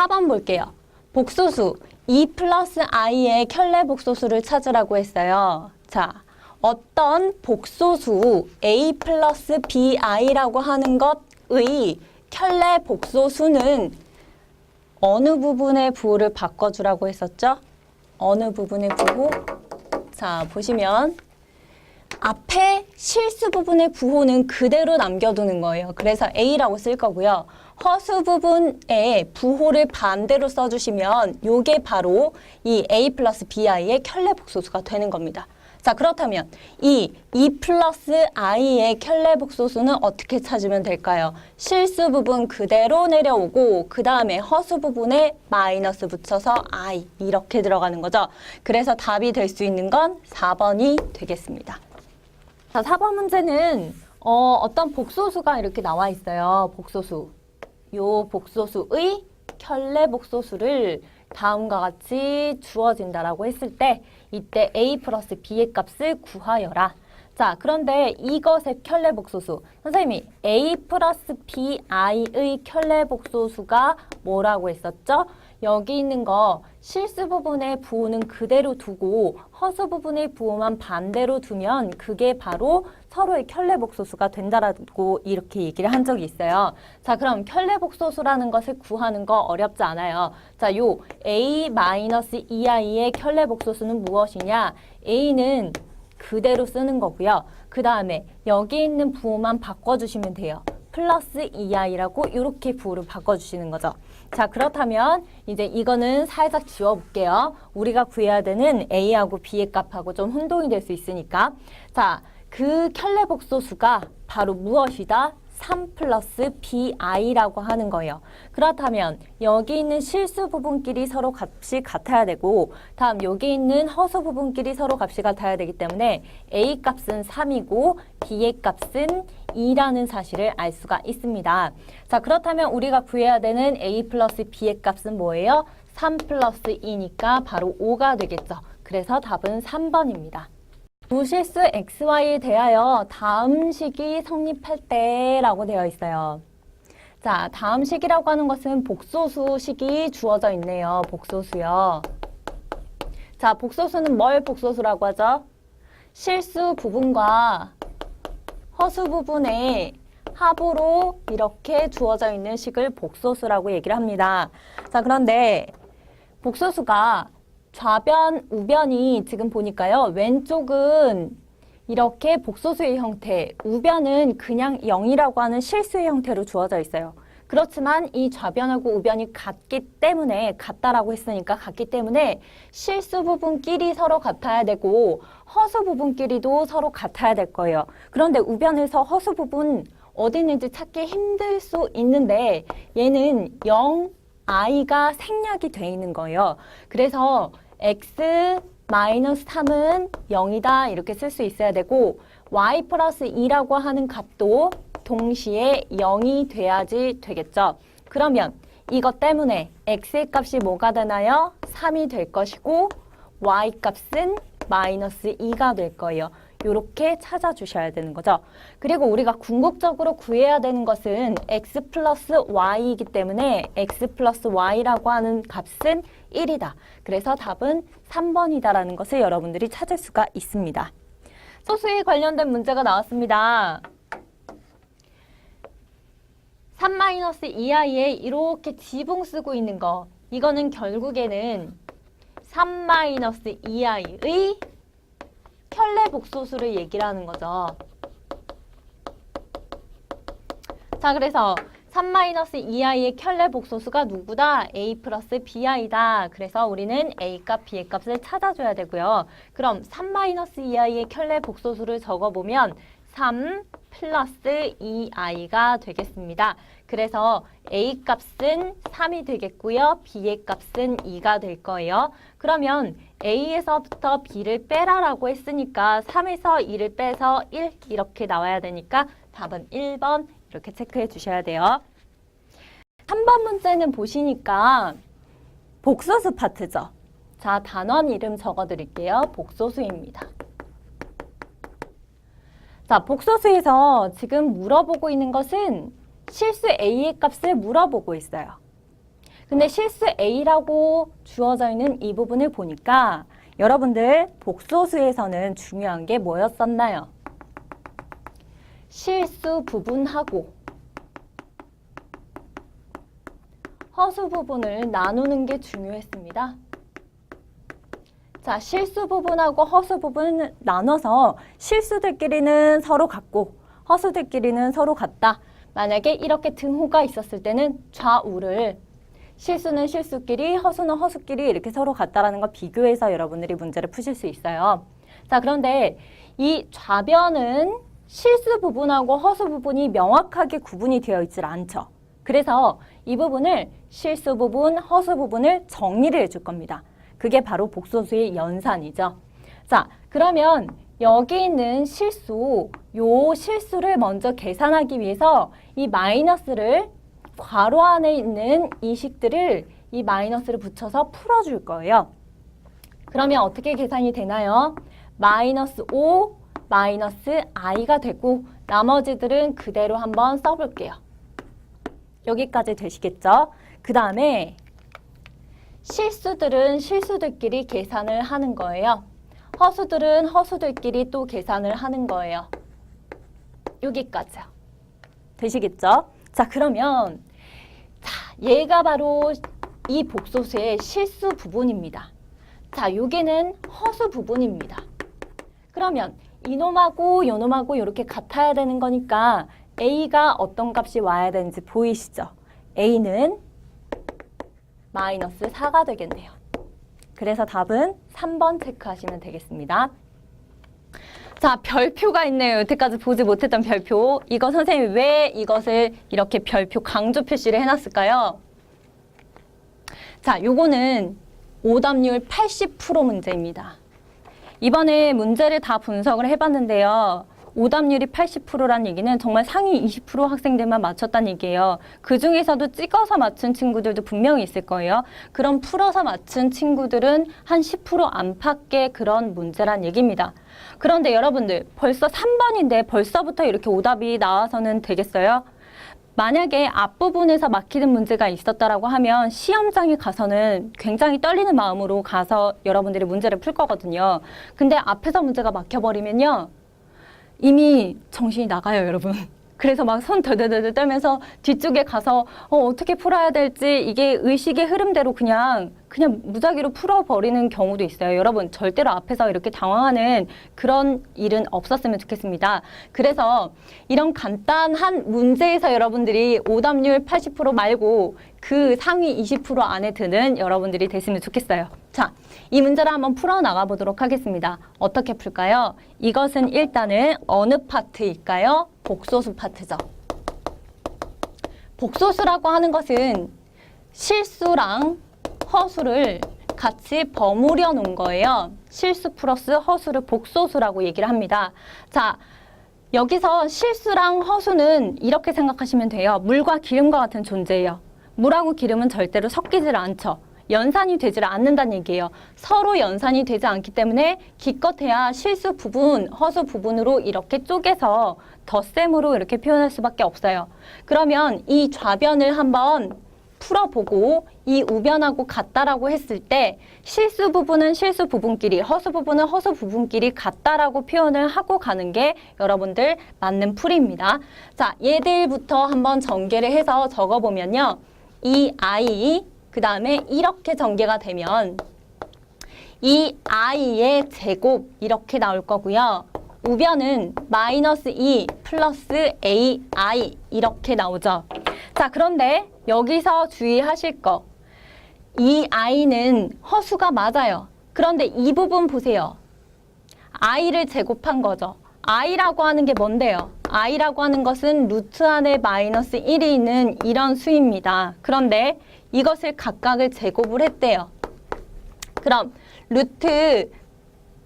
4번 볼게요. 복소수 2 플러스 i의 켤레 복소수를 찾으라고 했어요. 자, 어떤 복소수 a 플러스 bi라고 하는 것의 켤레 복소수는 어느 부분의 부호를 바꿔주라고 했었죠? 어느 부분의 부호? 자, 보시면 앞에 실수 부분의 부호는 그대로 남겨두는 거예요. 그래서 A라고 쓸 거고요. 허수 부분의 부호를 반대로 써주시면 이게 바로 이 A 플러스 BI의 켤레 복소수가 되는 겁니다. 자, 그렇다면 이 2 플러스 i의 켤레 복소수는 어떻게 찾으면 될까요? 실수 부분 그대로 내려오고 그 다음에 허수 부분에 마이너스 붙여서 i 이렇게 들어가는 거죠. 그래서 답이 될 수 있는 건 4번이 되겠습니다. 자, 4번 문제는 어떤 복소수가 이렇게 나와 있어요. 복소수. 요 복소수의 켤레 복소수를 다음과 같이 주어진다라고 했을 때 이때 a 플러스 b의 값을 구하여라. 자, 그런데 이것의 켤레 복소수. 선생님이 a 플러스 bi의 켤레 복소수가 뭐라고 했었죠? 여기 있는 거 실수 부분의 부호는 그대로 두고 허수 부분의 부호만 반대로 두면 그게 바로 서로의 켤레 복소수가 된다라고 이렇게 얘기를 한 적이 있어요. 자, 그럼 켤레 복소수라는 것을 구하는 거 어렵지 않아요. 자, 요 a-2i의 켤레 복소수는 무엇이냐? a는 그대로 쓰는 거고요. 그 다음에 여기 있는 부호만 바꿔주시면 돼요. 플러스 2i라고 이렇게 부호를 바꿔주시는 거죠. 자, 그렇다면 이제 이거는 살짝 지워볼게요. 우리가 구해야 되는 a하고 b의 값하고 좀 혼동이 될 수 있으니까. 자, 그 켤레 복소수가 바로 무엇이다? 3 플러스 bi라고 하는 거예요. 그렇다면 여기 있는 실수 부분끼리 서로 값이 같아야 되고 다음 여기 있는 허수 부분끼리 서로 값이 같아야 되기 때문에 a 값은 3이고 b의 값은 2라는 사실을 알 수가 있습니다. 자, 그렇다면 우리가 구해야 되는 a 플러스 b의 값은 뭐예요? 3 플러스 2니까 바로 5가 되겠죠. 그래서 답은 3번입니다. 무실수 xy에 대하여 다음 식이 성립할 때라고 되어 있어요. 자, 다음 식이라고 하는 것은 복소수 식이 주어져 있네요. 복소수요. 자, 복소수는 뭘 복소수라고 하죠? 실수 부분과 허수 부분의 합으로 이렇게 주어져 있는 식을 복소수라고 얘기를 합니다. 자, 그런데 복소수가 좌변, 우변이 지금 보니까요. 왼쪽은 이렇게 복소수의 형태, 우변은 그냥 0이라고 하는 실수의 형태로 주어져 있어요. 그렇지만 이 좌변하고 우변이 같기 때문에, 같다라고 했으니까 같기 때문에 실수 부분끼리 서로 같아야 되고 허수 부분끼리도 서로 같아야 될 거예요. 그런데 우변에서 허수 부분 어디 있는지 찾기 힘들 수 있는데 얘는 0, i가 생략이 돼 있는 거예요. 그래서 x 마이너스 3은 0이다 이렇게 쓸 수 있어야 되고 y 플러스 2라고 하는 값도 동시에 0이 돼야지 되겠죠. 그러면 이것 때문에 x의 값이 뭐가 되나요? 3이 될 것이고 y 값은 마이너스 2가 될 거예요. 이렇게 찾아주셔야 되는 거죠. 그리고 우리가 궁극적으로 구해야 되는 것은 x 플러스 y이기 때문에 x 플러스 y라고 하는 값은 1이다. 그래서 답은 3번이다라는 것을 여러분들이 찾을 수가 있습니다. 소수에 관련된 문제가 나왔습니다. 3-2i에 이렇게 지붕 쓰고 있는 거 이거는 결국에는 3-2i의 켤레 복소수를 얘기를 하는 거죠. 자, 그래서 3-2i의 켤레 복소수가 누구다? a 플러스 bi다. 그래서 우리는 a 값, b의 값을 찾아줘야 되고요. 그럼 3-2i의 켤레 복소수를 적어보면 3 플러스 2i가 되겠습니다. 그래서 a 값은 3이 되겠고요. b의 값은 2가 될 거예요. 그러면 a에서부터 b를 빼라라고 했으니까 3에서 2를 빼서 1 이렇게 나와야 되니까 답은 1번 이렇게 체크해 주셔야 돼요. 3번 문제는 보시니까 복소수 파트죠. 자, 단원 이름 적어 드릴게요. 복소수입니다. 자, 복소수에서 지금 물어보고 있는 것은 실수 a의 값을 물어보고 있어요. 근데 실수 A라고 주어져 있는 이 부분을 보니까 여러분들 복소수에서는 중요한 게 뭐였었나요? 실수 부분하고 허수 부분을 나누는 게 중요했습니다. 자, 실수 부분하고 허수 부분을 나눠서 실수들끼리는 서로 같고 허수들끼리는 서로 같다. 만약에 이렇게 등호가 있었을 때는 좌우를 실수는 실수끼리, 허수는 허수끼리 이렇게 서로 같다라는 걸 비교해서 여러분들이 문제를 푸실 수 있어요. 자, 그런데 이 좌변은 실수 부분하고 허수 부분이 명확하게 구분이 되어 있질 않죠. 그래서 이 부분을 실수 부분, 허수 부분을 정리를 해줄 겁니다. 그게 바로 복소수의 연산이죠. 자, 그러면 여기 있는 실수, 요 실수를 먼저 계산하기 위해서 이 마이너스를 괄호 안에 있는 이 식들을 이 마이너스를 붙여서 풀어줄 거예요. 그러면 어떻게 계산이 되나요? 마이너스 5, 마이너스 i가 되고 나머지들은 그대로 한번 써볼게요. 여기까지 되시겠죠? 그 다음에 실수들은 실수들끼리 계산을 하는 거예요. 허수들은 허수들끼리 또 계산을 하는 거예요. 여기까지요. 되시겠죠? 자, 그러면 얘가 바로 이 복소수의 실수 부분입니다. 자, 여기는 허수 부분입니다. 그러면 이놈하고 요놈하고 이렇게 같아야 되는 거니까 A가 어떤 값이 와야 되는지 보이시죠? A는 마이너스 4가 되겠네요. 그래서 답은 3번 체크하시면 되겠습니다. 자, 별표가 있네요. 여태까지 보지 못했던 별표. 이거 선생님이 왜 이것을 이렇게 별표 강조 표시를 해놨을까요? 자, 요거는 오답률 80% 문제입니다. 이번에 문제를 다 분석을 해봤는데요. 오답률이 80%란 얘기는 정말 상위 20% 학생들만 맞췄다는 얘기예요. 그 중에서도 찍어서 맞춘 친구들도 분명히 있을 거예요. 그럼 풀어서 맞춘 친구들은 한 10% 안팎의 그런 문제란 얘기입니다. 그런데 여러분들 벌써 3번인데 벌써부터 이렇게 오답이 나와서는 되겠어요? 만약에 앞부분에서 막히는 문제가 있었다라고 하면 시험장에 가서는 굉장히 떨리는 마음으로 가서 여러분들이 문제를 풀 거거든요. 근데 앞에서 문제가 막혀버리면요. 이미 정신이 나가요, 여러분. 그래서 막 손 덜덜덜 떨면서 뒤쪽에 가서 어떻게 풀어야 될지 이게 의식의 흐름대로 그냥 무작위로 풀어버리는 경우도 있어요. 여러분 절대로 앞에서 이렇게 당황하는 그런 일은 없었으면 좋겠습니다. 그래서 이런 간단한 문제에서 여러분들이 오답률 80% 말고 그 상위 20% 안에 드는 여러분들이 됐으면 좋겠어요. 자, 이 문제를 한번 풀어나가 보도록 하겠습니다. 어떻게 풀까요? 이것은 일단은 어느 파트일까요? 복소수 파트죠. 복소수라고 하는 것은 실수랑 허수를 같이 버무려 놓은 거예요. 실수 플러스 허수를 복소수라고 얘기를 합니다. 자, 여기서 실수랑 허수는 이렇게 생각하시면 돼요. 물과 기름과 같은 존재예요. 물하고 기름은 절대로 섞이질 않죠. 연산이 되질 않는다는 얘기예요. 서로 연산이 되지 않기 때문에 기껏해야 실수 부분, 허수 부분으로 이렇게 쪼개서 덧셈으로 이렇게 표현할 수밖에 없어요. 그러면 이 좌변을 한번 풀어보고 이 우변하고 같다라고 했을 때 실수 부분은 실수 부분끼리, 허수 부분은 허수 부분끼리 같다라고 표현을 하고 가는 게 여러분들 맞는 풀이입니다. 자, 얘들부터 한번 전개를 해서 적어보면요. 이 I, 그 다음에 이렇게 전개가 되면 이 i의 제곱 이렇게 나올 거고요. 우변은 마이너스 2 플러스 ai 이렇게 나오죠. 자, 그런데 여기서 주의하실 거. 이 i는 허수가 맞아요. 그런데 이 부분 보세요. i를 제곱한 거죠. i라고 하는 게 뭔데요? i라고 하는 것은 루트 안에 마이너스 1이 있는 이런 수입니다. 그런데 이것을 각각을 제곱을 했대요. 그럼 루트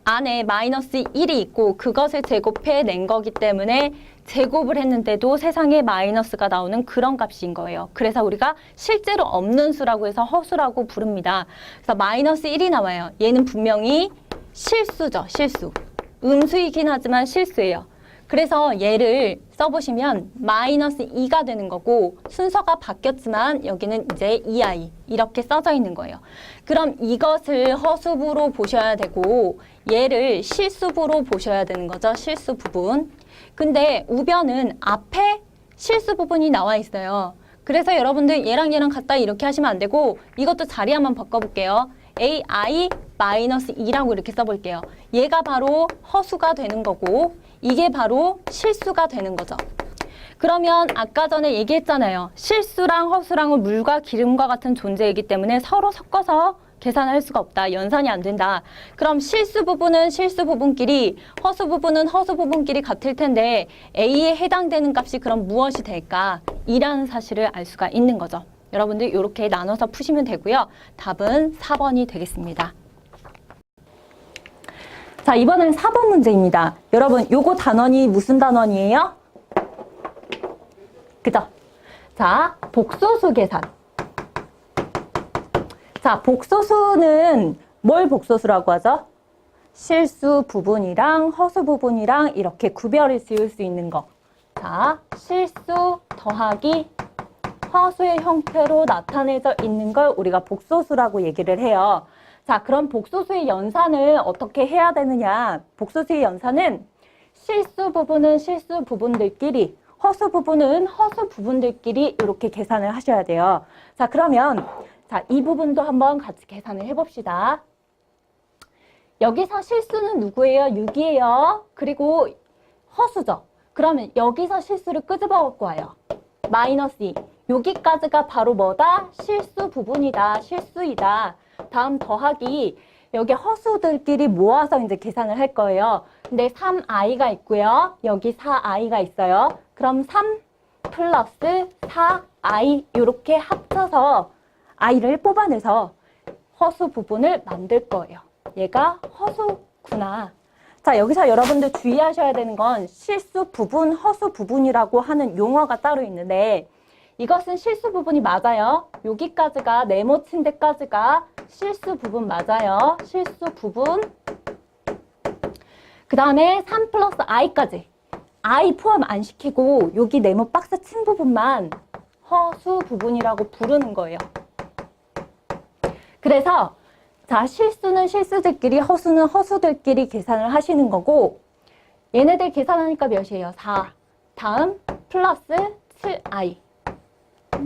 안에 마이너스 1이 있고 그것을 제곱해 낸 거기 때문에 제곱을 했는데도 세상에 마이너스가 나오는 그런 값인 거예요. 그래서 우리가 실제로 없는 수라고 해서 허수라고 부릅니다. 그래서 마이너스 1이 나와요. 얘는 분명히 실수죠. 실수. 음수이긴 하지만 실수예요. 그래서 얘를 써보시면 마이너스 2가 되는 거고 순서가 바뀌었지만 여기는 이제 2i 이렇게 써져 있는 거예요. 그럼 이것을 허수부로 보셔야 되고 얘를 실수부로 보셔야 되는 거죠. 실수 부분. 근데 우변은 앞에 실수 부분이 나와 있어요. 그래서 여러분들 얘랑 얘랑 같다 이렇게 하시면 안 되고 이것도 자리 한번 바꿔볼게요. ai-2라고 이렇게 써볼게요. 얘가 바로 허수가 되는 거고 이게 바로 실수가 되는 거죠. 그러면 아까 전에 얘기했잖아요. 실수랑 허수랑은 물과 기름과 같은 존재이기 때문에 서로 섞어서 계산할 수가 없다. 연산이 안 된다. 그럼 실수 부분은 실수 부분끼리, 허수 부분은 허수 부분끼리 같을 텐데 A에 해당되는 값이 그럼 무엇이 될까? 이라는 사실을 알 수가 있는 거죠. 여러분들 이렇게 나눠서 푸시면 되고요. 답은 4번이 되겠습니다. 자, 이번엔 4번 문제입니다. 여러분, 요거 단원이 무슨 단원이에요? 그죠? 자, 복소수 계산. 자, 복소수는 뭘 복소수라고 하죠? 실수 부분이랑 허수 부분이랑 이렇게 구별을 지을 수 있는 거. 자, 실수 더하기 허수의 형태로 나타내져 있는 걸 우리가 복소수라고 얘기를 해요. 자, 그럼 복소수의 연산을 어떻게 해야 되느냐? 복소수의 연산은 실수 부분은 실수 부분들끼리, 허수 부분은 허수 부분들끼리 이렇게 계산을 하셔야 돼요. 자, 그러면 자, 이 부분도 한번 같이 계산을 해봅시다. 여기서 실수는 누구예요? 6이에요. 그리고 허수죠. 그러면 여기서 실수를 끄집어 갖고 와요. 마이너스 2. 여기까지가 바로 뭐다? 실수 부분이다. 실수이다. 다음 더하기 여기 허수들끼리 모아서 이제 계산을 할 거예요. 근데 3i가 있고요. 여기 4i가 있어요. 그럼 3 플러스 4i 이렇게 합쳐서 i를 뽑아내서 허수 부분을 만들 거예요. 얘가 허수구나. 자, 여기서 여러분들 주의하셔야 되는 건 실수 부분, 허수 부분이라고 하는 용어가 따로 있는데 이것은 실수 부분이 맞아요. 여기까지가 네모친 데까지가 실수 부분 맞아요. 실수 부분. 그 다음에 3 플러스 i까지. i 포함 안 시키고 여기 네모 박스 친 부분만 허수 부분이라고 부르는 거예요. 그래서 자, 실수는 실수들끼리, 허수는 허수들끼리 계산을 하시는 거고 얘네들 계산하니까 몇이에요? 4. 다음 플러스 7i.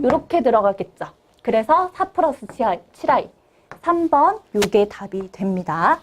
이렇게 들어가겠죠. 그래서 4 플러스 7i. 3번, 요게 답이 됩니다.